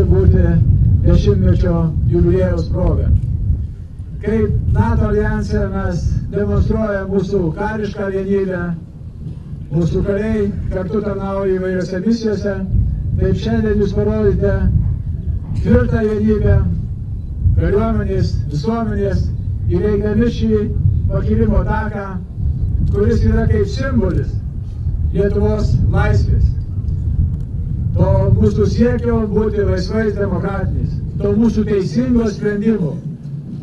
turėtų būti 10-mečio jubiliejaus proga. Kaip NATO aljanse mes demonstruojame mūsų karišką vienybę, mūsų kariai kartu tarnauja įvairiose misijose, taip šiandien jūs parodėte tvirtą vienybę kariuomenės, visuomenės, įveikdami šį pakilimo taką, kuris yra kaip simbolis Lietuvos laisvės. To mūsų siekio būti laisvais demokratiniais, to mūsų teisingo sprendimo,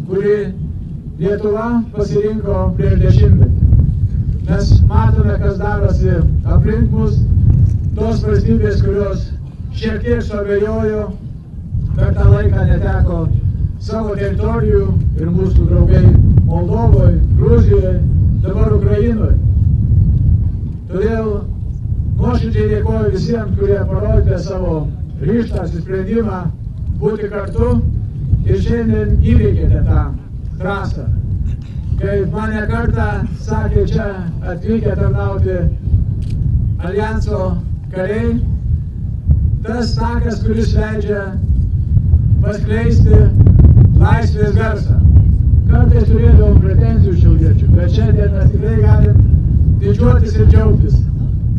kurį Lietuva pasirinko prieš 10-metį. Mes matome, kas darosi aplink mus, tos valstybės, kurios šiek tiek suabejojo, per tą laiką neteko savo teritorijų ir mūsų draugai Moldovoje, Gruzijoje, dabar Ukrainoje. Todėl nuoširdžiai dėkoju visiems, kurie parodė savo ryžtą, sprendimą būti kartu ir šiandien įveikėte tą trasą. Kaip mane kartą sakė čia atvykę tarnauti aljanso kariai, tas takas, kuris leidžia paskleisti laisvės garsą. Kartais turėdavom pretenzijų šiauliečių, bet šiandien mes tikrai galim didžiuotis ir džiaugtis,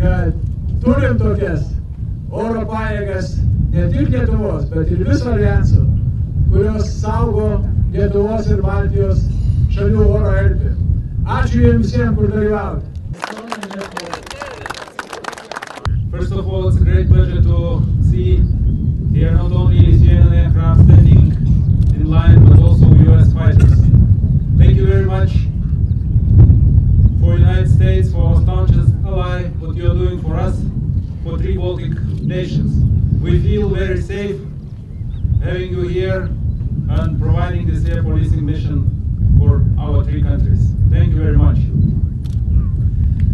kad turim tokias oro pajėgas ne tik Lietuvos, bet ir viso aljanso, kurios saugo Lietuvos ir Baltijos šalių oro erdvę. Ačiū jums visiems, kur dalyvauti. First of all, it's a great pleasure to see here not only Lithuanian aircraft standing in line, but also US fighters. Thank you very much for United States, for our staunchest ally, what you are doing for us, for 3 Baltic nations. We feel very safe having you here and providing this air policing mission for our 3 countries. Thank you very much.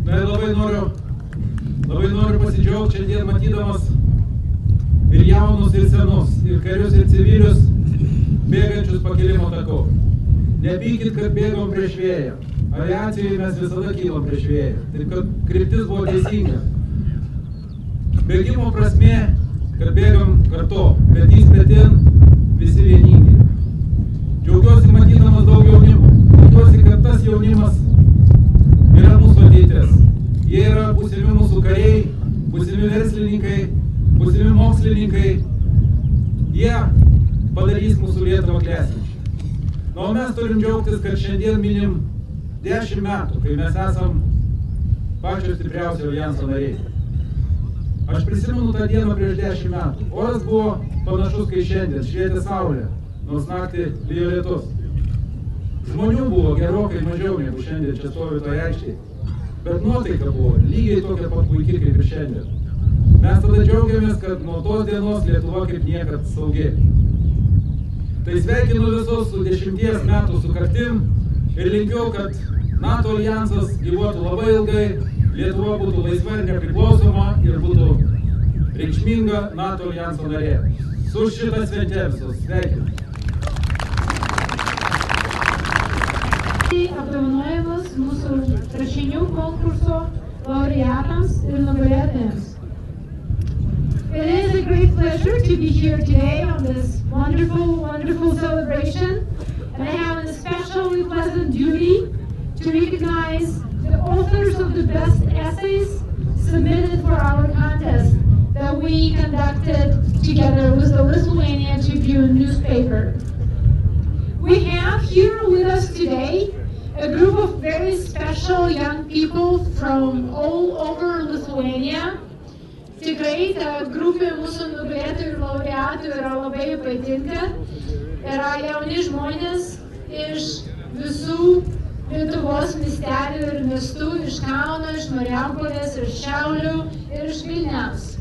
Na, labai noriu pasidžiaugti šiandien matydamas ir jaunus, ir senus, ir karius, ir civilius bėgančius pakilimo taku. Nepykit, kad bėgom prieš vėją. Aviacijoje mes visada kylam prieš vėją. Taip, kad kryptis buvo teisinga. Bėgimo prasmė, kad bėgam kartu, petys petin, visi vieningi. Džiaugiuosi matydamas daug jaunimo. Tikiuosi, kad tas jaunimas yra mūsų ateitis. Jie yra būsimi mūsų kariai, būsimi verslininkai, būsimi mokslininkai. Jie padarys mūsų Lietuvą klestinčią. O mes turim džiaugtis, kad šiandien minim 10 metų, kai mes esam pačios stipriausio aljanso nariai. Aš prisimenu tą dieną prieš 10 metų. Oras buvo panašus kai šiandien, švietė saulė, nors naktį lijo lietus. Žmonių buvo gerokai mažiau negu šiandien čia stovi toje aikštėje, bet nuotaika buvo lygiai tokia pat puikiai kaip ir šiandien. Mes tada džiaugiamės, kad nuo tos dienos Lietuva kaip niekad saugi. Tai sveikinu visus su 10 metų sukaktim ir linkiu, kad NATO aljansas gyvuotų labai ilgai, Lietuva būtų laisva ir nepriklausoma ir būtų reikšminga NATO aljanso narė. Su šitą šventę visus sveikinu. Apdovanojimas mūsų rašinių konkurso laureatams ir nugalėtojams. It is a great pleasure to be here today on this wonderful celebration, and I have a especially pleasant duty to recognize the authors of the best essays submitted for our contest that we conducted together with the Lithuanian Tribune newspaper. We have here with us today a group of very special young people from all over Lithuania. Tikrai ta grupė mūsų nugalėtojų ir laureatų yra labai ypatinga. Yra jauni žmonės iš visų Lietuvos miestelių ir miestų, iš Kauno, iš Marijampolės, iš Šiaulių ir iš Vilniaus.